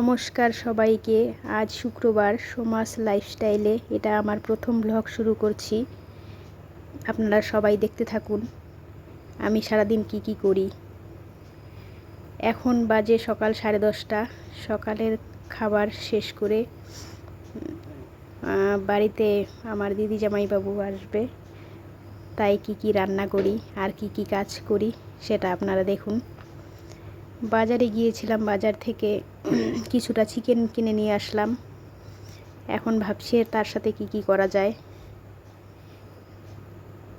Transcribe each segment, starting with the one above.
নমস্কার সবাইকে। আজ শুক্রবার, সোমাস লাইফস্টাইলে এটা আমার প্রথম ব্লগ শুরু করছি। আপনারা সবাই দেখতে থাকুন আমি সারাদিন কি করি। এখন বাজে সকাল 10:30। সকালের খাবার শেষ করে বাড়িতে আমার দিদি জামাইবাবু আসবে, তাই কি রান্না করি আর কি কাজ করি সেটা আপনারা দেখুন। বাজারে গিয়েছিলাম, বাজার থেকে কিছুটা চিকেন কিনে নিয়ে আসলাম। এখন ভাবছি তার সাথে কি করা যায়,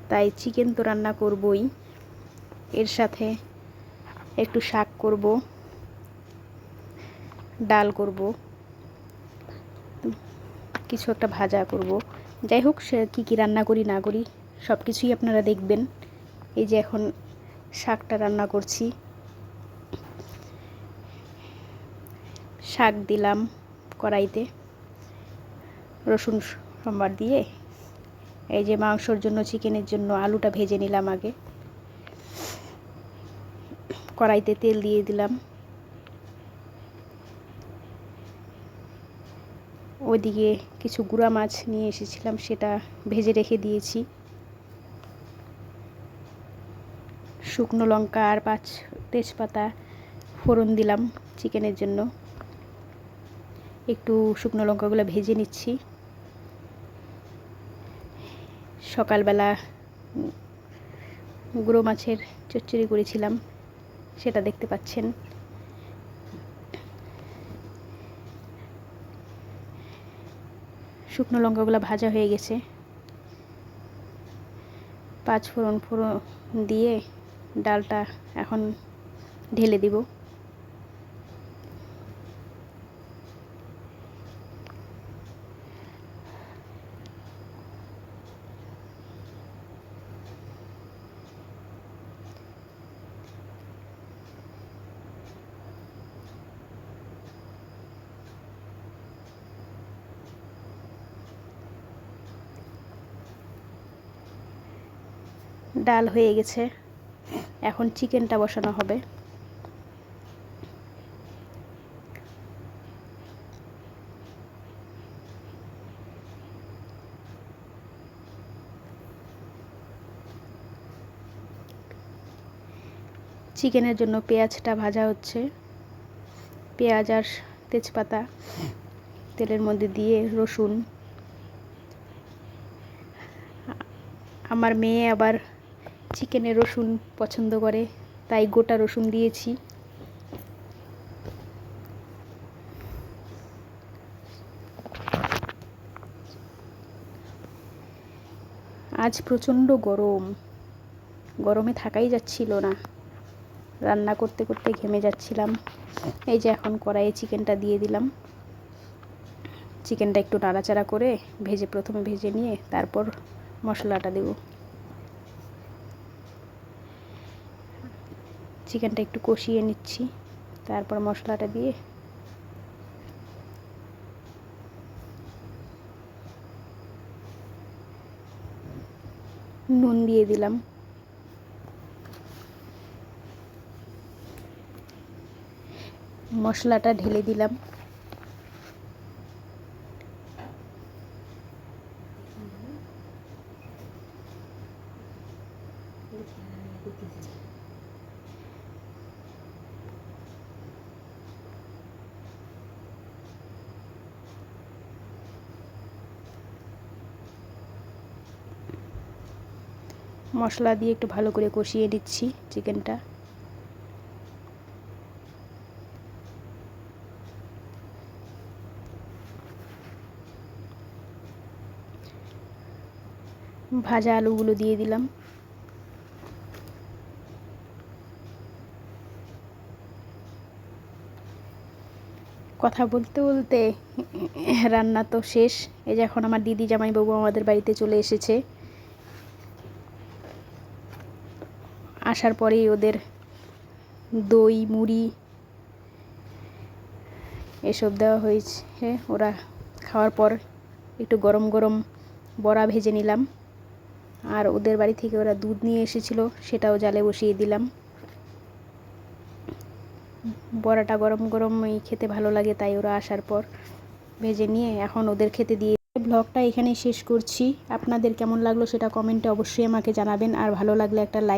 তাই চিকেন তো রান্না করবই, এর সাথে একটু শাক করব, ডাল করব, কিছু একটা ভাজা করব। যাই হোক, সে কি রান্না করি না করি সব কিছুই আপনারা দেখবেন। এই যে এখন শাকটা রান্না করছি। শাক দিলাম কড়াইতে, রসুন সম্বার দিয়ে। এই যে মাংসর জন্য, চিকেনের জন্য আলুটা ভেজে নিলাম আগে। কড়াইতে তেল দিয়ে দিলাম। ওইদিকে কিছু গুঁড়া মাছ নিয়ে এসেছিলাম, সেটা ভেজে রেখে দিয়েছি। শুকনো লঙ্কা আর 5 তেজপাতা ফোড়ন দিলাম চিকেনের জন্য। একটু শুকনো লঙ্কাগুলো ভেজে নিচ্ছি। সকালবেলা গুঁড়ো মাছের চচ্চড়ি করেছিলাম, সেটা দেখতে পাচ্ছেন। শুকনো লঙ্কাগুলো ভাজা হয়ে গেছে। 5 ফোড়ন দিয়ে ডালটা এখন ঢেলে দিব। ডাল হয়ে গেছে, এখন চিকেনটা বসানো হবে। চিকেনের জন্য পেঁয়াজটা ভাজা হচ্ছে। পেঁয়াজ আর তেজপাতা তেলের মধ্যে দিয়ে রসুন। আমার মেয়ে আবার চিকেনে রসুন পছন্দ করে, তাই গোটা রসুন দিয়েছি। আজ প্রচণ্ড গরম, গরমে থাকাই যাচ্ছিল না। রান্না করতে করতে ঘেমে যাচ্ছিলাম। এই যে এখন কড়াইয়ে চিকেনটা দিয়ে দিলাম। চিকেনটা একটু নাড়াচাড়া করে প্রথমে ভেজে নিয়ে তারপর মশলাটা দেব। চিকেনটা একটু কষিয়ে নিচ্ছি, তারপর মশলাটা দিয়ে নুন দিয়ে দিলাম। মশলাটা ঢেলে দিলাম। মশলা দিয়ে একটু ভালো করে কষিয়ে নিচ্ছি চিকেনটা। ভাজা আলুগুলো দিয়ে দিলাম। কথা বলতে বলতে রান্না তো শেষ। এই যে এখন আমার দিদি জামাইবাবু আমাদের বাড়িতে চলে এসেছে। আসার পরেই ওদের দই মুড়ি এসব দেওয়া হয়েছে। ওরা খাওয়ার পর একটু গরম গরম বড়া ভেজে নিলাম। আর ওদের বাড়ি থেকে ওরা দুধ নিয়ে এসেছিলো, সেটাও জালে বসিয়ে দিলাম। বড়াটা গরম গরমই খেতে ভালো লাগে, তাই ওরা আসার পর ভেজে নিয়ে এখন ওদের খেতে দিয়ে ব্লগটা এখানেই শেষ করছি। আপনাদের কেমন লাগলো সেটা কমেন্টে অবশ্যই আমাকে জানাবেন, আর ভালো লাগলে একটা লাইক